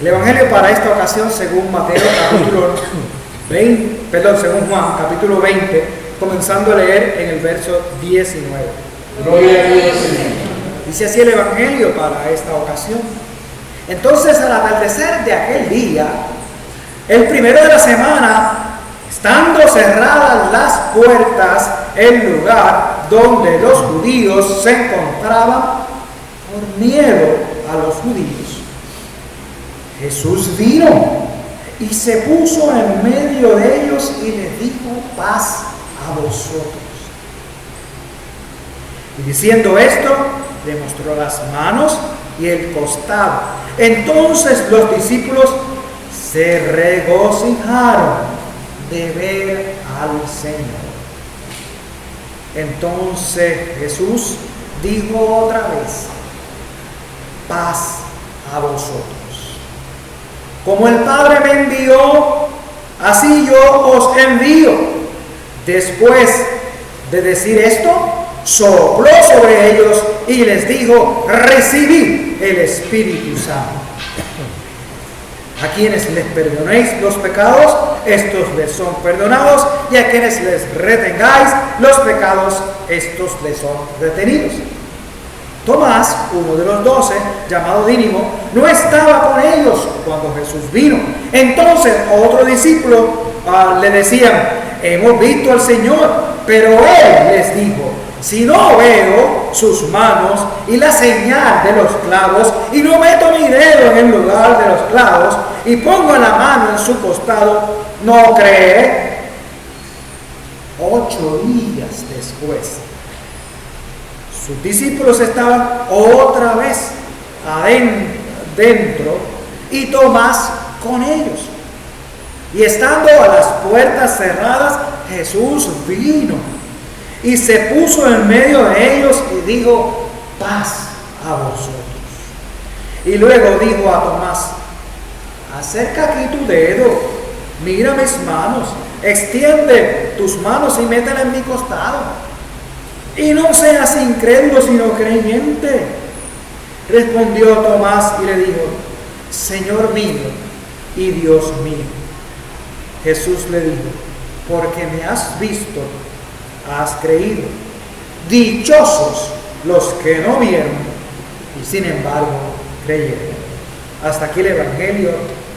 El Evangelio para esta ocasión, según Mateo capítulo 20, según Juan capítulo 20, comenzando a leer en el verso 19. Gloria a Dios, Señor. Dice así el Evangelio para esta ocasión. Entonces, al atardecer de aquel día, el primero de la semana, estando cerradas las puertas, el lugar donde los judíos se encontraban, por miedo a los judíos, Jesús vino y se puso en medio de ellos y les dijo: paz a vosotros. Y diciendo esto, le mostró las manos y el costado. Entonces los discípulos se regocijaron de ver al Señor. Entonces Jesús dijo otra vez: paz a vosotros. Como el Padre me envió, así yo os envío. Después de decir esto, sopló sobre ellos y les dijo: recibid el Espíritu Santo. A quienes les perdonéis los pecados, estos les son perdonados, y a quienes les retengáis los pecados, estos les son retenidos. Tomás, uno de los 12, llamado Dídimo, no estaba con ellos cuando Jesús vino. Entonces otro discípulo le decían: hemos visto al Señor. Pero él les dijo: si no veo sus manos y la señal de los clavos, y no meto mi dedo en el lugar de los clavos, y pongo la mano en su costado, no creeré. 8 días después, sus discípulos estaban otra vez adentro y Tomás con ellos. Y estando a las puertas cerradas, Jesús vino y se puso en medio de ellos y dijo: paz a vosotros. Y luego dijo a Tomás: acerca aquí tu dedo, mira mis manos, extiende tus manos y métela en mi costado. Y no seas incrédulo, sino creyente. Respondió Tomás y le dijo: Señor mío y Dios mío. Jesús le dijo: porque me has visto, has creído. Dichosos los que no vieron y sin embargo creyeron. Hasta aquí el Evangelio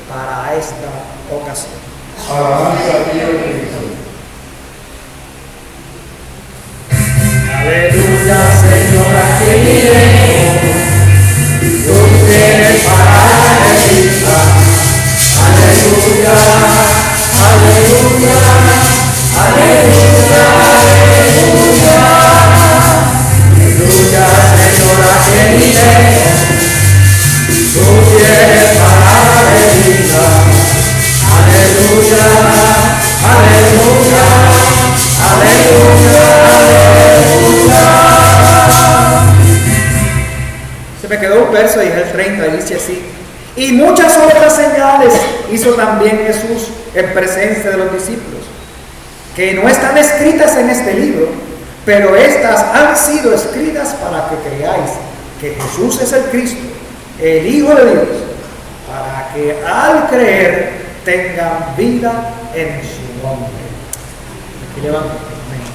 para esta ocasión. Alabanza a ti, Cristo. Aleluya, Señora querida, tú tienes para vida. Aleluya, aleluya, aleluya, aleluya. Aleluya, Señora querida, tú tienes para vida. Aleluya, aleluya, aleluya, aleluya. Se me quedó un verso y es el 30, dice así: y muchas otras señales hizo también Jesús en presencia de los discípulos, que no están escritas en este libro, pero estas han sido escritas para que creáis que Jesús es el Cristo, el Hijo de Dios, para que al creer tengan vida en su nombre. Aquí levantamos. Amén.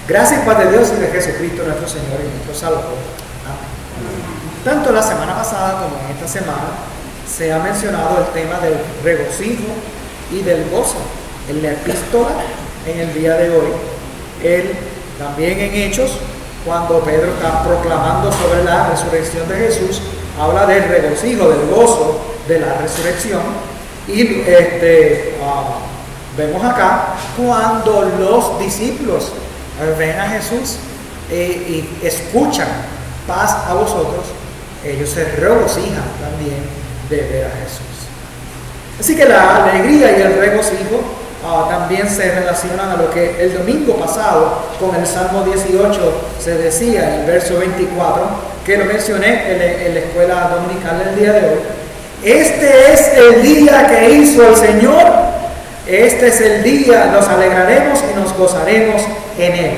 Gracias, Padre Dios, y de Jesucristo nuestro Señor y nuestro Salvador. Amén. Tanto la semana pasada como en esta semana se ha mencionado el tema del regocijo y del gozo en la epístola en el día de hoy. También en Hechos, cuando Pedro está proclamando sobre la resurrección de Jesús, habla del regocijo, del gozo de la resurrección. Y vemos acá cuando los discípulos ven a Jesús y escuchan: paz a vosotros, ellos se regocijan también de ver a Jesús. Así que la alegría y el regocijo también se relacionan a lo que el domingo pasado con el Salmo 18 se decía en el verso 24, que lo mencioné en la escuela dominical del día de hoy. Este es el día que hizo el Señor, este es el día, nos alegraremos y nos gozaremos en él.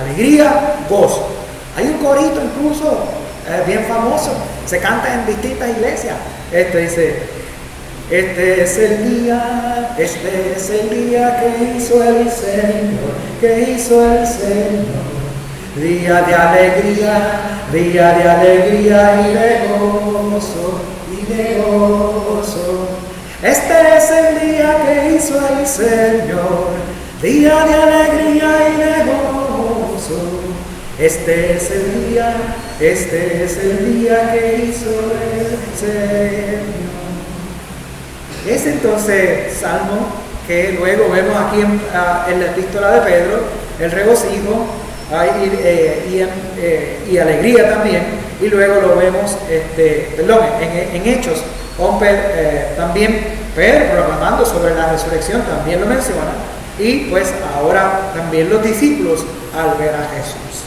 Alegría, gozo. Hay un corito incluso bien famoso, se canta en distintas iglesias. Dice, este es el día que hizo el Señor, día de alegría y de gozo, Este es el día que hizo el Señor, día de alegría y de gozo. Este es el día que hizo el Señor. Es entonces salmo que luego vemos aquí en la epístola de Pedro, el regocijo y alegría también, y luego lo vemos en Hechos, también Pedro proclamando sobre la resurrección, también lo menciona, y pues ahora también los discípulos al ver a Jesús.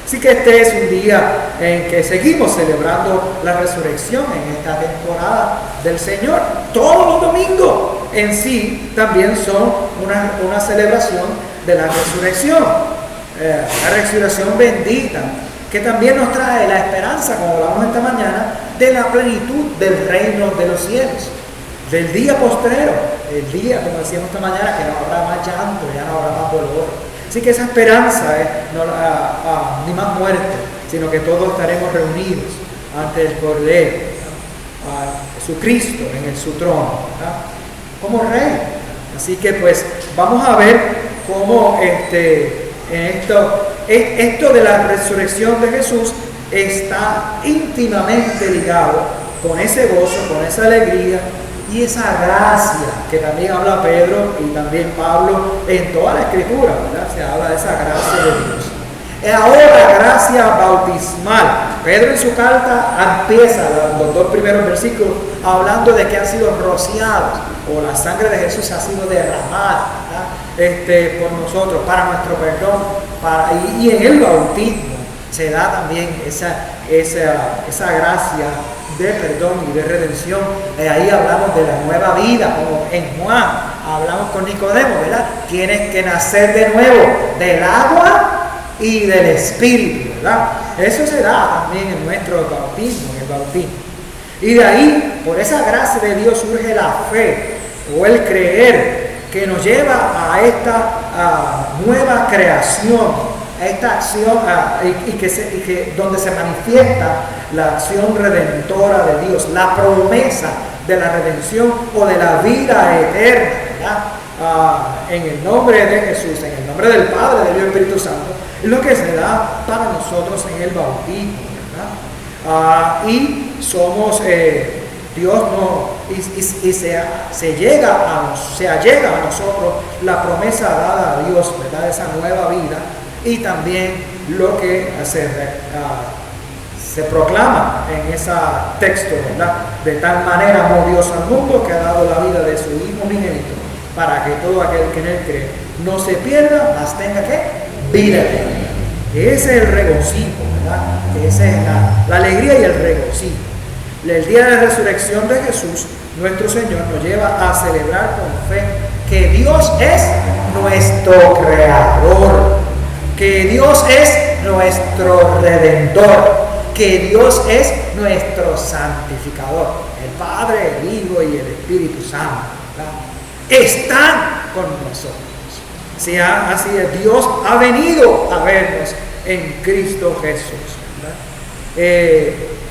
Así que este es un día en que seguimos celebrando la resurrección en esta temporada del Señor. Todos los domingos en sí también son una celebración de la resurrección. La resurrección bendita, que también nos trae la esperanza, como hablamos esta mañana, de la plenitud del reino de los cielos, del día postrero, el día, como decíamos esta mañana, que no habrá más llanto, ya no habrá más dolor. Así que esa esperanza es ni más muerte, sino que todos estaremos reunidos ante el Cordero, a Jesucristo en su trono, ¿verdad? Como Rey. Así que pues vamos a ver cómo esto de la resurrección de Jesús está íntimamente ligado con ese gozo, con esa alegría y esa gracia que también habla Pedro y también Pablo en toda la Escritura, ¿verdad? Se habla de esa gracia de Dios. Ahora, gracia bautismal. Pedro en su carta empieza los 2 primeros versículos hablando de que han sido rociados, o la sangre de Jesús ha sido derramada, ¿verdad? Por nosotros, para nuestro perdón, y en el bautismo se da también esa gracia de perdón y de redención. Ahí hablamos de la nueva vida, como en Juan hablamos con Nicodemo, ¿verdad? Tienes que nacer de nuevo del agua y del Espíritu, ¿verdad? Eso se da también en nuestro bautismo, en el bautismo. Y de ahí, por esa gracia de Dios, surge la fe o el creer que nos lleva a esta nueva creación, a esta acción donde se manifiesta la acción redentora de Dios, la promesa de la redención o de la vida eterna, ¿verdad? En el nombre de Jesús, en el nombre del Padre, del Hijo y del Espíritu Santo, es lo que se da para nosotros en el bautismo, ¿verdad? Y somos, Dios se allega a nosotros la promesa dada a Dios, ¿verdad? De esa nueva vida, y también lo que se proclama en ese texto, ¿verdad? De tal manera amó Dios al mundo que ha dado la vida de su Hijo unigénito, para que todo aquel que en él cree no se pierda, mas tenga ¿qué? Vida eterna. Ese es el regocijo, ¿verdad? Esa es la alegría y el regocijo. El día de la resurrección de Jesús, nuestro Señor, nos lleva a celebrar con fe que Dios es nuestro creador, que Dios es nuestro redentor, que Dios es nuestro santificador. El Padre, el Hijo y el Espíritu Santo, ¿verdad? Están con nosotros. Así es, Dios ha venido a vernos en Cristo Jesús, ¿verdad?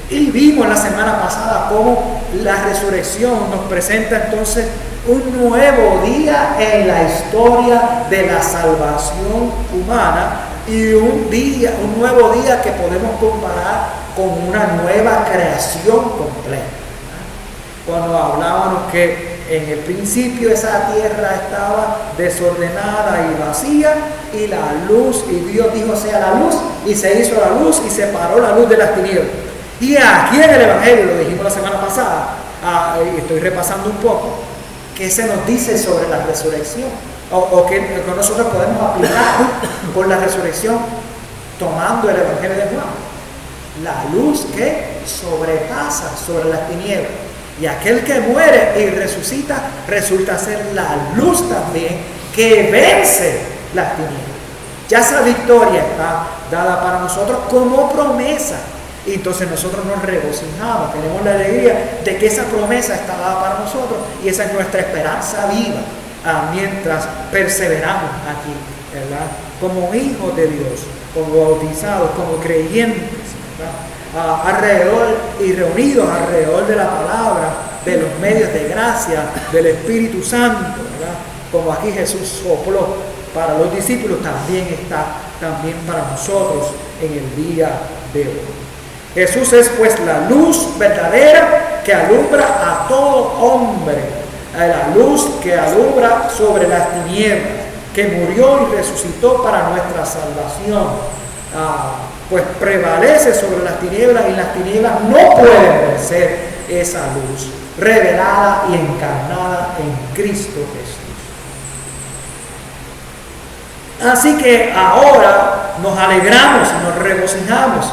Y vimos la semana pasada cómo la resurrección nos presenta entonces un nuevo día en la historia de la salvación humana, y un nuevo día que podemos comparar con una nueva creación completa. Cuando hablábamos que en el principio esa tierra estaba desordenada y vacía, y la luz, y Dios dijo sea la luz, y se hizo la luz, y separó la luz de las tinieblas. Y aquí en el Evangelio, lo dijimos la semana pasada, y estoy repasando un poco, ¿qué se nos dice sobre la resurrección? O que nosotros podemos aplicar por la resurrección tomando el Evangelio de Juan. La luz que sobrepasa sobre las tinieblas. Y aquel que muere y resucita resulta ser la luz también que vence las tinieblas. Ya esa victoria está dada para nosotros como promesa. Y entonces nosotros nos regocijamos, tenemos la alegría de que esa promesa está dada para nosotros y esa es nuestra esperanza viva mientras perseveramos aquí, ¿verdad? Como hijos de Dios, como bautizados, como creyentes, ¿verdad? Alrededor y reunidos alrededor de la palabra, de los medios de gracia, del Espíritu Santo, ¿verdad? Como aquí Jesús sopló para los discípulos, también está también para nosotros en el día de hoy. Jesús es pues la luz verdadera que alumbra a todo hombre, la luz que alumbra sobre las tinieblas, que murió y resucitó para nuestra salvación. Pues prevalece sobre las tinieblas y las tinieblas no pueden vencer esa luz revelada y encarnada en Cristo Jesús. Así que ahora nos alegramos y nos regocijamos,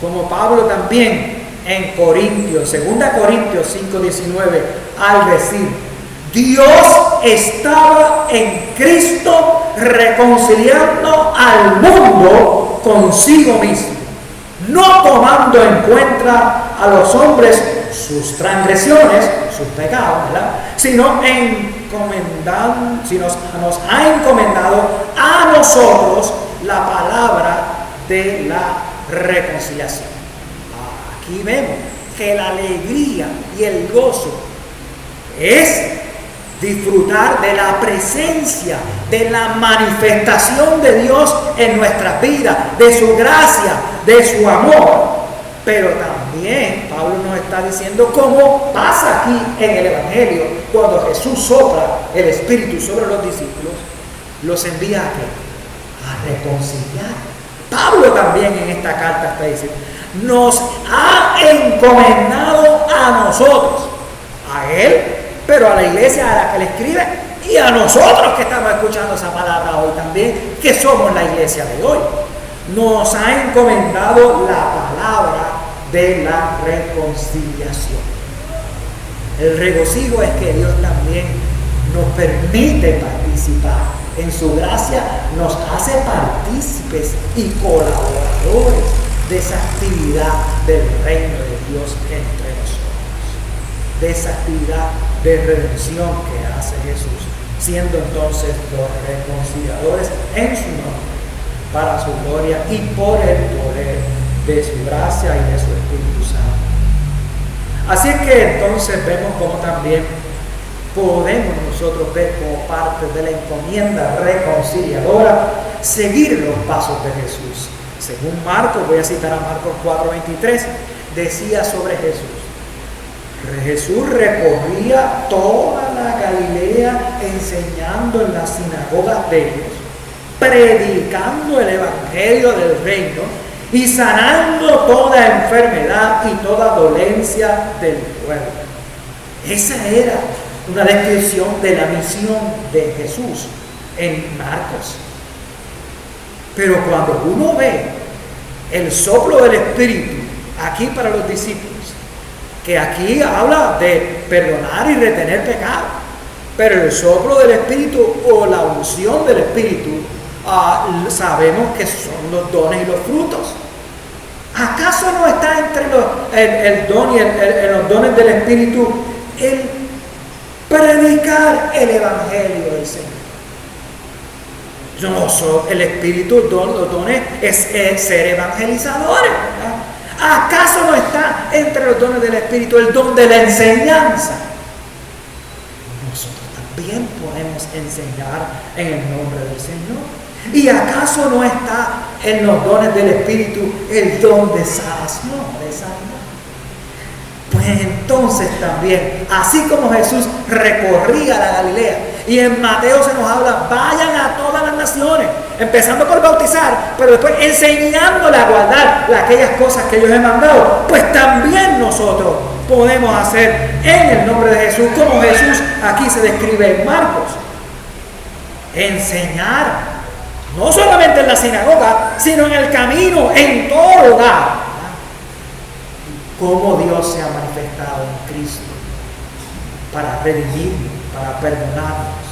como Pablo también en Corintios, 2 Corintios 5:19, al decir: Dios estaba en Cristo reconciliando al mundo consigo mismo, no tomando en cuenta a los hombres sus transgresiones, sus pecados, ¿verdad? Sino nos ha encomendado a nosotros la palabra de la reconciliación. Aquí vemos que la alegría y el gozo es disfrutar de la presencia, de la manifestación de Dios en nuestras vidas, de su gracia, de su amor. Pero también Pablo nos está diciendo cómo pasa aquí en el Evangelio, cuando Jesús sopla el Espíritu sobre los discípulos, los envía ¿a qué? A reconciliar. Pablo también en esta carta está diciendo, nos ha encomendado a nosotros, a él, pero a la iglesia a la que le escribe y a nosotros que estamos escuchando esa palabra hoy también, que somos la iglesia de hoy. Nos ha encomendado la palabra de la reconciliación. El regocijo es que Dios también nos permite participar en su gracia, nos hace partícipes y colaboradores de esa actividad del reino de Dios entre nosotros, de esa actividad de redención que hace Jesús, siendo entonces los reconciliadores en su nombre, para su gloria y por el poder de su gracia y de su Espíritu Santo. Así es que entonces vemos cómo también podemos nosotros ver como parte de la encomienda reconciliadora seguir los pasos de Jesús. Según Marcos, voy a citar a Marcos 4:23, decía sobre Jesús: Jesús recorría toda la Galilea enseñando en las sinagogas de ellos, predicando el evangelio del reino y sanando toda enfermedad y toda dolencia del pueblo. Esa era una descripción de la misión de Jesús en Marcos. Pero cuando uno ve el soplo del Espíritu aquí para los discípulos, que aquí habla de perdonar y retener pecado, pero el soplo del Espíritu o la unción del Espíritu, sabemos que son los dones y los frutos. ¿Acaso no está entre el don y los dones del Espíritu el predicar el Evangelio del Señor? El Espíritu, los dones es ser evangelizadores, ¿verdad? ¿Acaso no está entre los dones del Espíritu el don de la enseñanza? Nosotros también podemos enseñar en el nombre del Señor. ¿Y acaso no está en los dones del Espíritu el don de sanación, de sanidad? Pues entonces también, así como Jesús recorría la Galilea, y en Mateo se nos habla, vayan a todas las naciones, empezando por bautizar, pero después enseñándole a guardar aquellas cosas que ellos he mandado, pues también nosotros podemos hacer en el nombre de Jesús, como Jesús aquí se describe en Marcos. Enseñar, no solamente en la sinagoga, sino en el camino, en todo lugar, cómo Dios se ha manifestado en Cristo para redimirnos, para perdonarnos,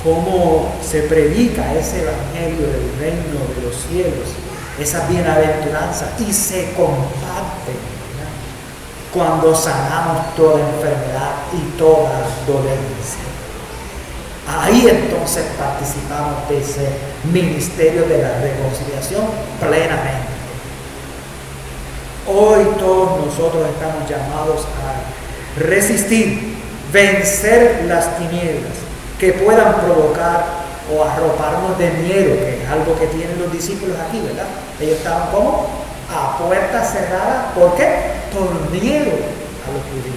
cómo se predica ese evangelio del reino de los cielos esa bienaventuranza y se comparte, ¿verdad?, cuando sanamos toda enfermedad y toda dolencia. Ahí entonces participamos de ese ministerio de la reconciliación plenamente. Hoy todos nosotros estamos llamados a resistir, vencer las tinieblas que puedan provocar o arroparnos de miedo, que es algo que tienen los discípulos aquí, ¿verdad? Ellos estaban como a puertas cerradas. ¿Por qué? Por miedo a los judíos.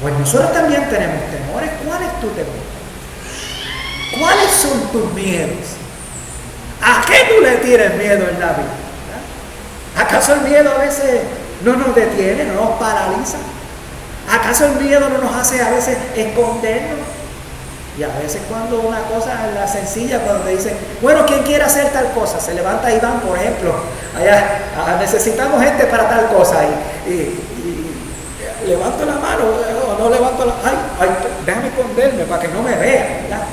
Pues nosotros también tenemos temores. ¿Cuál es tu temor? ¿Cuáles son tus miedos? ¿A qué tú le tienes miedo en la vida? ¿Acaso el miedo a veces no nos detiene, no nos paraliza? ¿Acaso el miedo no nos hace a veces escondernos? Y a veces cuando una cosa es la sencilla, cuando te dicen, bueno, ¿quién quiere hacer tal cosa? Se levanta Iván, por ejemplo, allá, necesitamos gente para tal cosa, y levanto la mano, o no levanto la mano, ay, déjame esconderme para que no me vean, ¿verdad?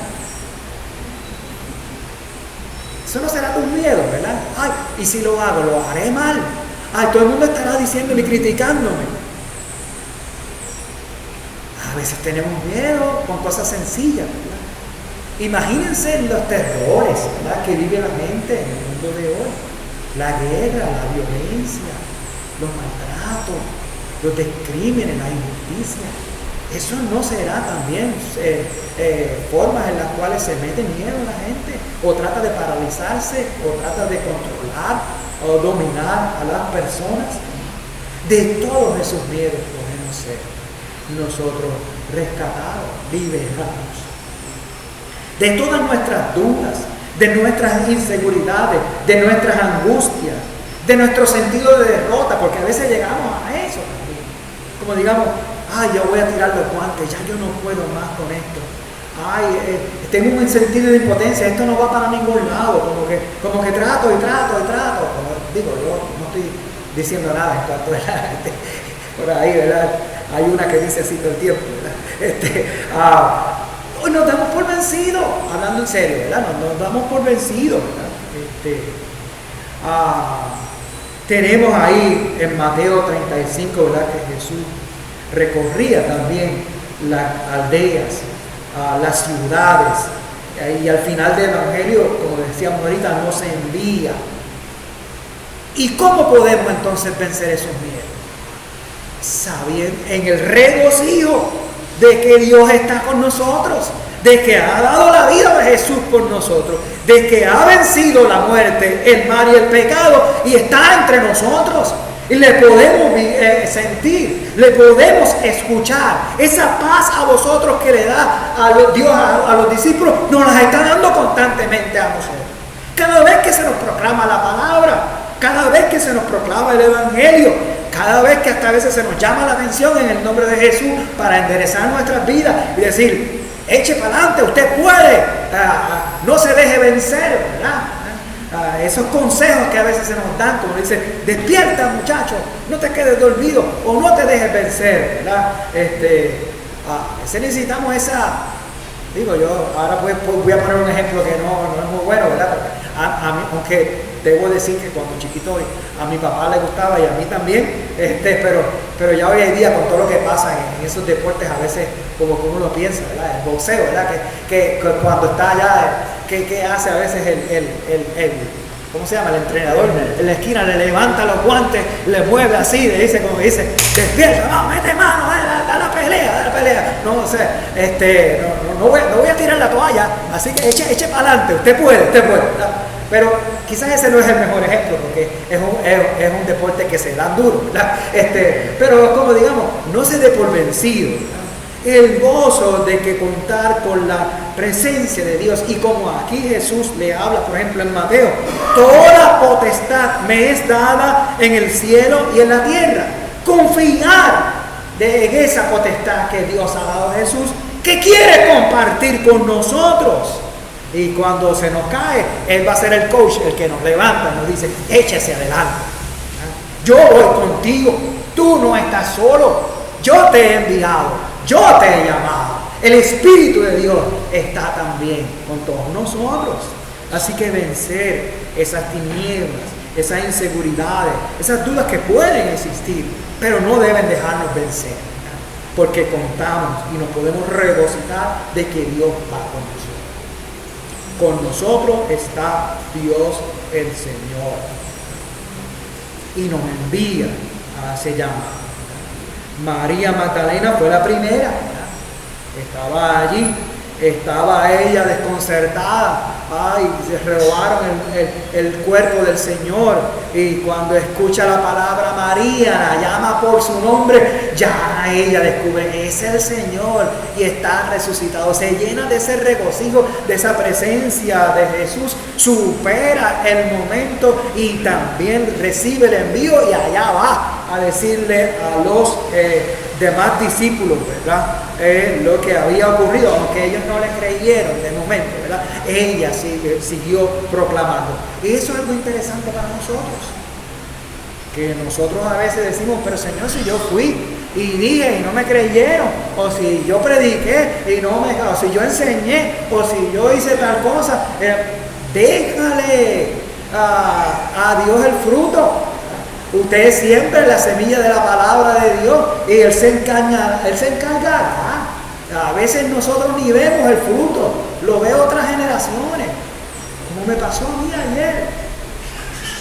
Eso no será tu miedo, ¿verdad? Ay, y si lo hago, lo haré mal. Ay, todo el mundo estará diciéndome y criticándome. A veces tenemos miedo con cosas sencillas, ¿verdad? Imagínense los terrores, ¿verdad?, que vive la gente en el mundo de hoy. La guerra, la violencia, los maltratos, los descrímenes, la injusticia. Eso no será también formas en las cuales se mete miedo a la gente, o trata de paralizarse, o trata de controlar o dominar a las personas. De todos esos miedos podemos ser nosotros rescatados, liberados. De todas nuestras dudas, de nuestras inseguridades, de nuestras angustias, de nuestro sentido de derrota, porque a veces llegamos a eso también. Como digamos, ay, ya voy a tirar los guantes, ya yo no puedo más con esto. Ay, tengo un sentido de impotencia, esto no va para ningún lado, como que trato. Digo, yo no estoy diciendo nada en cuanto a por ahí, ¿verdad? Hay una que dice así todo el tiempo, ¿verdad? Hoy nos damos por vencidos, hablando en serio, ¿verdad? Nos damos por vencidos, ¿verdad? Tenemos ahí en Mateo 35, ¿verdad?, que Jesús recorría también las aldeas, las ciudades, y al final del Evangelio, como decíamos ahorita, nos envía. ¿Y cómo podemos entonces vencer esos miedos? Sabiendo, en el regocijo de que Dios está con nosotros, de que ha dado la vida de Jesús por nosotros, de que ha vencido la muerte, el mal y el pecado, y está entre nosotros. Y le podemos sentir, le podemos escuchar. Esa paz a vosotros que le da Dios a los discípulos, nos la está dando constantemente a nosotros. Cada vez que se nos proclama la palabra, cada vez que se nos proclama el Evangelio, cada vez que hasta a veces se nos llama la atención en el nombre de Jesús para enderezar nuestras vidas y decir, eche para adelante, usted puede, no se deje vencer, ¿verdad? Esos consejos que a veces se nos dan, como dicen, despierta muchacho, no te quedes dormido o no te dejes vencer, ¿verdad? Necesitamos esa, digo yo, ahora voy a poner un ejemplo que no es muy bueno, ¿verdad? A mí, aunque debo decir que cuando chiquito a mi papá le gustaba y a mí también, pero ya hoy en día con todo lo que pasa en esos deportes a veces como que uno lo piensa, ¿verdad? El boxeo, ¿verdad? Que cuando está allá, ¿qué hace a veces ¿cómo se llama? El entrenador en la esquina le levanta los guantes, le mueve así, le dice, como dice, despierta, no, mete mano, da la pelea. No, o sea, no voy a tirar la toalla, así que eche para adelante, usted puede, ¿verdad? Pero quizás ese no es el mejor ejemplo, porque es un deporte que se da duro, ¿verdad? Pero como digamos, no se dé por vencido, ¿verdad? El gozo de que contar con la presencia de Dios, y como aquí Jesús le habla, por ejemplo en Mateo, toda potestad me es dada en el cielo y en la tierra. Confiar en esa potestad que Dios ha dado a Jesús, que quiere compartir con nosotros. Y cuando se nos cae, Él va a ser el coach, el que nos levanta y nos dice, échese adelante. Yo voy contigo, tú no estás solo, yo te he enviado. Yo te he llamado. El Espíritu de Dios está también con todos nosotros. Así que vencer esas tinieblas, esas inseguridades, esas dudas que pueden existir, pero no deben dejarnos vencer, porque contamos y nos podemos regocijar de que Dios va con nosotros. Con nosotros está Dios el Señor y nos envía a ese llamado. María Magdalena fue la primera, estaba allí, estaba ella desconcertada. Ay, se robaron el cuerpo del Señor, y cuando escucha la palabra María, la llama por su nombre, ya ella descubre que es el Señor y está resucitado. Se llena de ese regocijo, de esa presencia de Jesús, supera el momento y también recibe el envío, y allá va a decirle a los demás discípulos, ¿verdad? Lo que había ocurrido, aunque ellos no le creyeron de momento, ¿verdad? Ella siguió proclamando. Y eso es algo interesante para nosotros, que nosotros a veces decimos, pero Señor, si yo fui y dije y no me creyeron, o si yo prediqué y no me, o si yo enseñé, o si yo hice tal cosa, déjale a Dios el fruto. Usted siempre la semilla de la palabra de Dios y Él se encargará. A veces nosotros ni vemos el fruto, lo veo otras generaciones, como me pasó a mí ayer.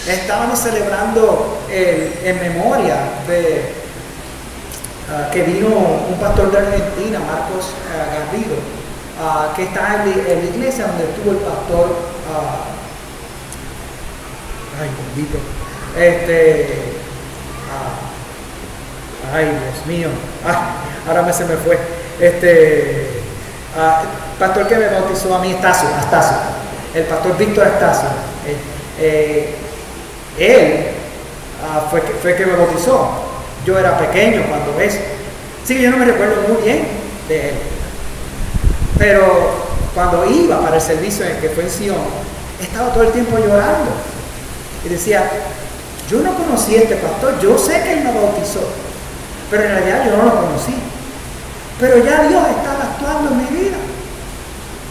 Estábamos celebrando en memoria de que vino un pastor de Argentina, Marcos Garrido, que está en la iglesia donde estuvo el pastor, ay bendito, ay Dios mío, ahora se me fue, pastor que me bautizó a mí, Astacio, el pastor Víctor Astacio, él fue que me bautizó. Yo era pequeño cuando eso, así que yo no me recuerdo muy bien de él, pero cuando iba para el servicio en el que fue en Sion, estaba todo el tiempo llorando y decía, yo no conocí a este pastor, yo sé que él me bautizó, pero en realidad yo no lo conocí, pero ya Dios estaba actuando en mi vida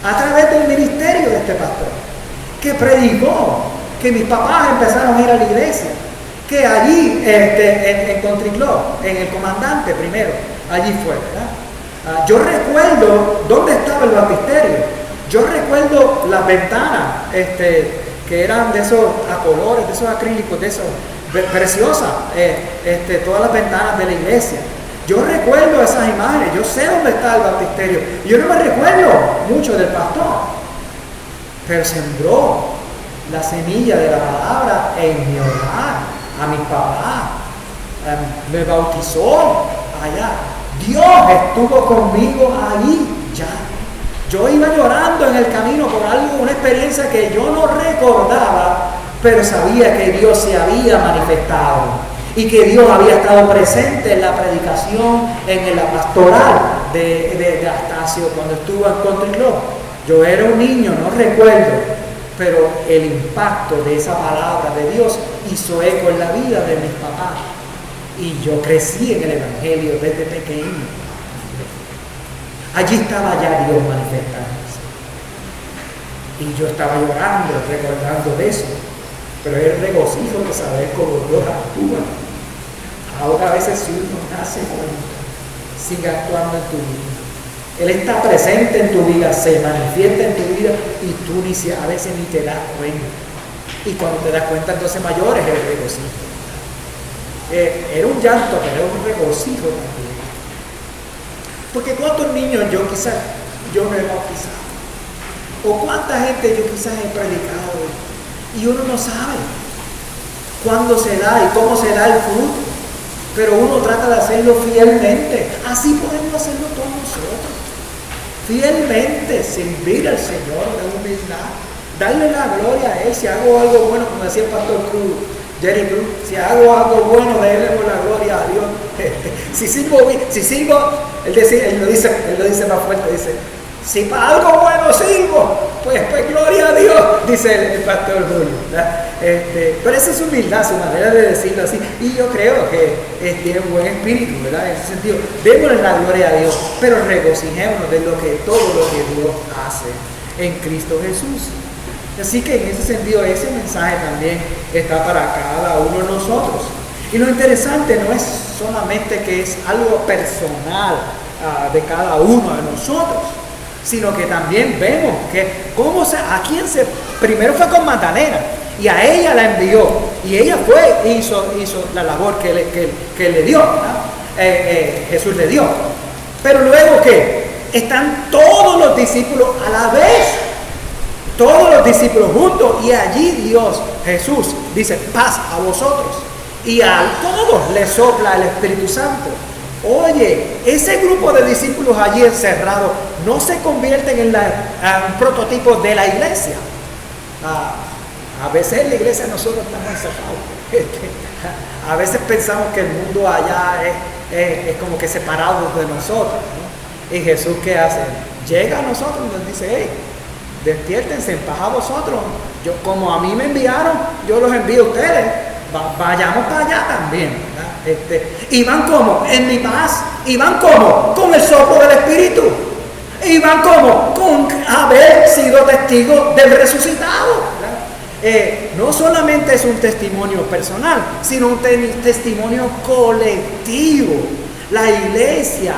a través del ministerio de este pastor, que predicó, que mis papás empezaron a ir a la iglesia, que allí en Country Club, en el Comandante primero, allí fue, ¿verdad? Yo recuerdo dónde estaba el baptisterio, yo recuerdo las ventanas, que eran de esos a colores, de esos acrílicos, de esos preciosas, todas las ventanas de la iglesia. Yo recuerdo esas imágenes, yo sé dónde está el baptisterio. Yo no me recuerdo mucho del pastor, pero sembró la semilla de la palabra en mi hogar, a mi papá, me bautizó allá. Dios estuvo conmigo allí ya. Yo iba llorando en el camino por algo, una experiencia que yo no recordaba, pero sabía que Dios se había manifestado y que Dios había estado presente en la predicación, en la pastoral de Astacio cuando estuvo en Country Club. Yo era un niño, no recuerdo, pero el impacto de esa palabra de Dios hizo eco en la vida de mis papás. Y yo crecí en el Evangelio desde pequeño. Allí estaba ya Dios manifestándose. Y yo estaba llorando, recordando de eso. Pero es el regocijo de saber cómo Dios actúa. Ahora a veces si uno nace bonito, sigue actuando en tu vida. Él está presente en tu vida, se manifiesta en tu vida y tú a veces ni te das cuenta. Y cuando te das cuenta, entonces mayor es el regocijo. Era un llanto, pero era un regocijo también. Porque cuántos niños yo no he bautizado, o cuánta gente yo quizás he predicado, y uno no sabe cuándo se da y cómo se da el fruto, pero uno trata de hacerlo fielmente. Así podemos hacerlo todos nosotros, fielmente, servir al Señor de humildad, darle la gloria a Él. Si hago algo bueno, como decía el pastor Cruz, Jerry Cruz, si hago algo bueno, déjemos la gloria a Dios. Si sirvo, él lo dice más fuerte, dice, si para algo bueno sirvo, pues gloria a Dios, dice el pastor Julio, ¿verdad? Pero esa es su humildad, su manera de decirlo así, y yo creo que tiene un buen espíritu, ¿verdad? En ese sentido, démosle la gloria a Dios, pero regocijémonos de todo lo que Dios hace en Cristo Jesús. Así que en ese sentido, ese mensaje también está para cada uno de nosotros. Y lo interesante no es solamente que es algo personal de cada uno de nosotros, sino que también vemos que primero fue con Magdalena, y a ella la envió, y ella hizo la labor que le dio, Jesús le dio. Pero luego que están todos los discípulos a la vez, todos los discípulos juntos, y allí Jesús dice: paz a vosotros, y a todos les sopla el Espíritu Santo. Oye, ese grupo de discípulos allí encerrados no se convierten en un prototipo de la iglesia. A veces en la iglesia nosotros estamos encerrados. A veces pensamos que el mundo allá es como que separado de nosotros, ¿no? Y Jesús, ¿qué hace? Llega a nosotros y nos dice: hey, despiértense, en paz a vosotros. Como a mí me enviaron, yo los envío a ustedes. Vayamos para allá también, ¿verdad? Y van como en mi paz, y van como con el soplo del Espíritu, y van como con haber sido testigos del resucitado, ¿verdad? No solamente es un testimonio personal, sino un testimonio colectivo. La iglesia,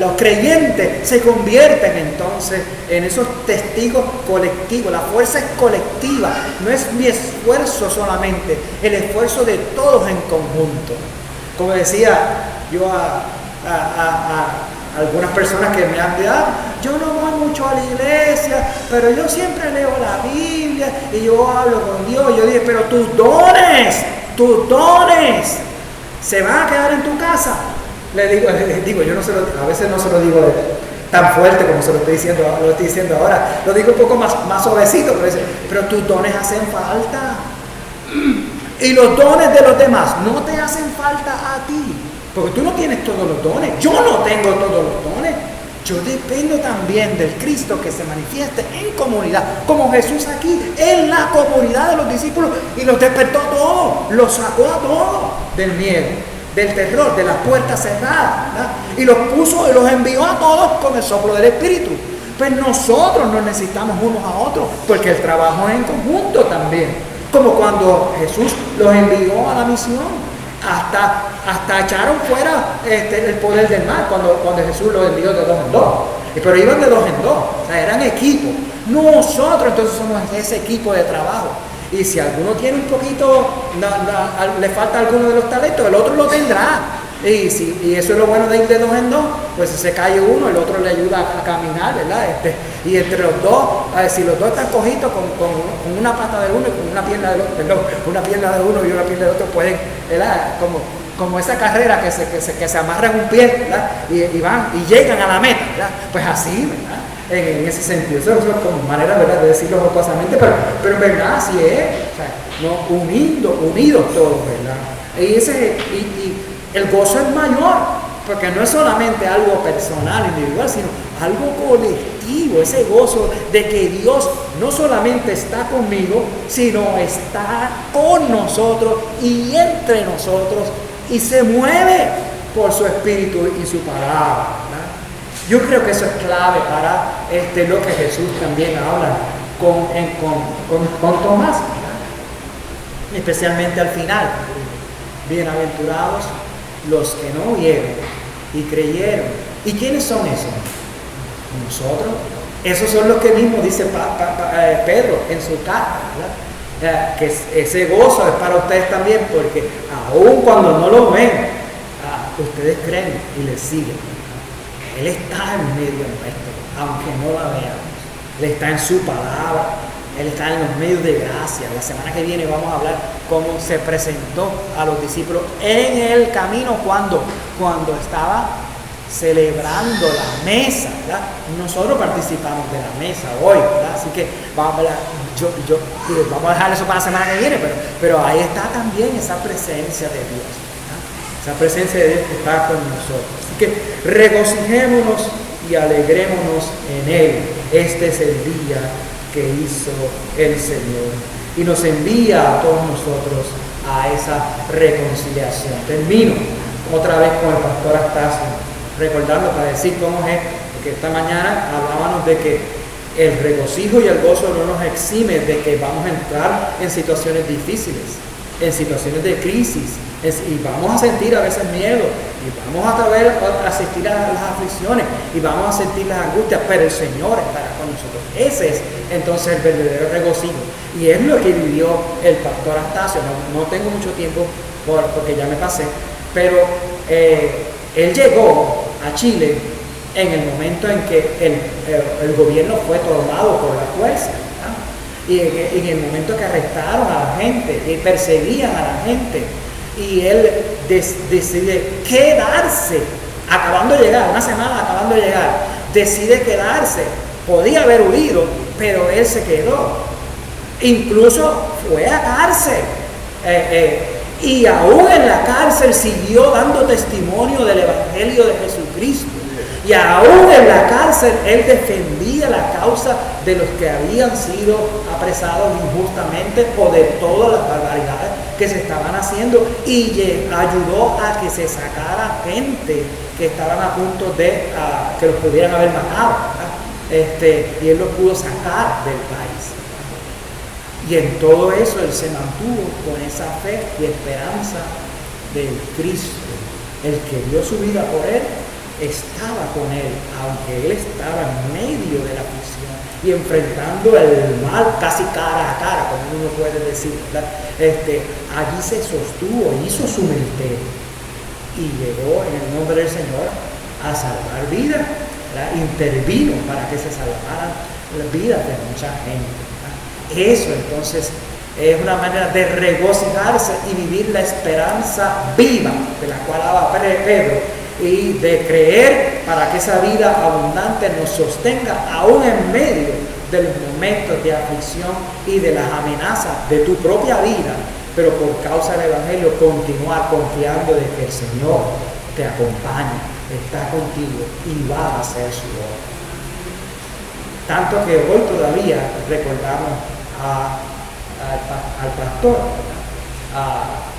los creyentes se convierten entonces en esos testigos colectivos. La fuerza es colectiva, no es mi esfuerzo solamente, el esfuerzo de todos en conjunto. Como decía yo a algunas personas que me han dicho: yo no voy mucho a la iglesia, pero yo siempre leo la Biblia y yo hablo con Dios. Yo dije: pero tus dones ¿se van a quedar en tu casa? Le digo, yo a veces no se lo digo tan fuerte como se lo estoy diciendo ahora. Lo digo un poco más suavecito, pero tus dones hacen falta. Y los dones de los demás no te hacen falta a ti, porque tú no tienes todos los dones. Yo no tengo todos los dones. Yo dependo también del Cristo que se manifieste en comunidad, como Jesús aquí, en la comunidad de los discípulos, y los despertó a todos, los sacó a todos del miedo, del terror, de las puertas cerradas, ¿verdad? Y los envió a todos con el soplo del Espíritu. Pues nosotros nos necesitamos unos a otros, porque el trabajo es en conjunto también, como cuando Jesús los envió a la misión. Hasta echaron fuera el poder del mal cuando Jesús los envió de 2 en 2. Pero iban de 2 en 2, o sea, eran equipo. Nosotros entonces somos ese equipo de trabajo. Y si alguno tiene un poquito, le falta alguno de los talentos, el otro lo tendrá. Y eso es lo bueno de ir de 2 en 2, pues si se cae uno, el otro le ayuda a caminar, ¿verdad? Y entre los dos, si los dos están cogidos con una pata de uno y con una pierna del otro, perdón, una pierna de uno y una pierna del otro, pueden, ¿verdad? Como esa carrera que se amarran un pie, ¿verdad? Y van y llegan a la meta, ¿verdad? Pues así, ¿verdad? En ese sentido, eso es como manera, ¿verdad?, de decirlo jocosamente, pero en verdad así es, o sea, no, unidos todos, ¿verdad? Y el gozo es mayor, porque no es solamente algo personal, individual, sino algo colectivo, ese gozo de que Dios no solamente está conmigo, sino está con nosotros y entre nosotros, y se mueve por su Espíritu y su palabra, ¿verdad? Yo creo que eso es clave para lo que Jesús también habla con Tomás, ¿verdad? Especialmente al final: bienaventurados los que no oyeron y creyeron. ¿Y quiénes son esos? Nosotros. Esos son los que mismo dice Pedro en su carta, ¿verdad? Que ese gozo es para ustedes también, porque aun cuando no lo ven, ustedes creen y les siguen. Él está en medio nuestro, aunque no la veamos. Él está en su palabra, Él está en los medios de gracia. La semana que viene vamos a hablar cómo se presentó a los discípulos en el camino cuando estaba celebrando la mesa, ¿verdad? Nosotros participamos de la mesa hoy, ¿verdad? Así que vamos a dejar eso para la semana que viene, pero ahí está también esa presencia de Dios, ¿verdad? Esa presencia de Dios que está con nosotros. Así que regocijémonos y alegrémonos en Él. Este es el día que hizo el Señor, y nos envía a todos nosotros a esa reconciliación. Termino otra vez con el pastor Astacio, recordando para decir cómo es, porque esta mañana hablábamos de que el regocijo y el gozo no nos exime de que vamos a entrar en situaciones difíciles, en situaciones de crisis, y vamos a sentir a veces miedo, y vamos a asistir a las aflicciones, y vamos a sentir las angustias, pero el Señor estará con nosotros. Ese es entonces el verdadero regocijo, y es lo que vivió el pastor Astacio. No tengo mucho tiempo porque ya me pasé, pero él llegó a Chile en el momento en que el gobierno fue tomado por la fuerza, ¿no? Y en el momento que arrestaron a la gente y perseguían a la gente, y él decide quedarse, acabando de llegar, una semana acabando de llegar, decide quedarse. Podía haber huido, pero él se quedó. Incluso fue a cárcel. Y aún en la cárcel siguió dando testimonio del Evangelio de Jesucristo. Y aún en la cárcel él defendía la causa de los que habían sido apresados injustamente o de todas las barbaridades que se estaban haciendo, y ayudó a que se sacara gente que estaban a punto de que los pudieran haber matado, y él los pudo sacar del país. Y en todo eso él se mantuvo con esa fe y esperanza del Cristo. El que dio su vida por él estaba con él, aunque él estaba en medio de la aflicción y enfrentando el mal casi cara a cara, como uno puede decir, ¿verdad? Allí se sostuvo, hizo su ministerio y llegó en el nombre del Señor a salvar vidas, ¿verdad? Intervino para que se salvaran las vidas de mucha gente, ¿verdad? Eso entonces es una manera de regocijarse y vivir la esperanza viva de la cual habla Pedro, y de creer para que esa vida abundante nos sostenga aún en medio de los momentos de aflicción y de las amenazas de tu propia vida, pero por causa del Evangelio continuar confiando de que el Señor te acompaña, está contigo y va a hacer su obra. Tanto que hoy todavía recordamos al pastor,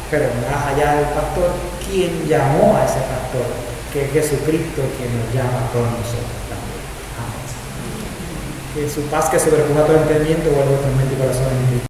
pero más allá del pastor, quien llamó a ese pastor, que es Jesucristo, quien nos llama a todos nosotros también. Amén. Que su paz, que sobrepuja todo entendimiento, vuelva a tu mente y corazón en Cristo.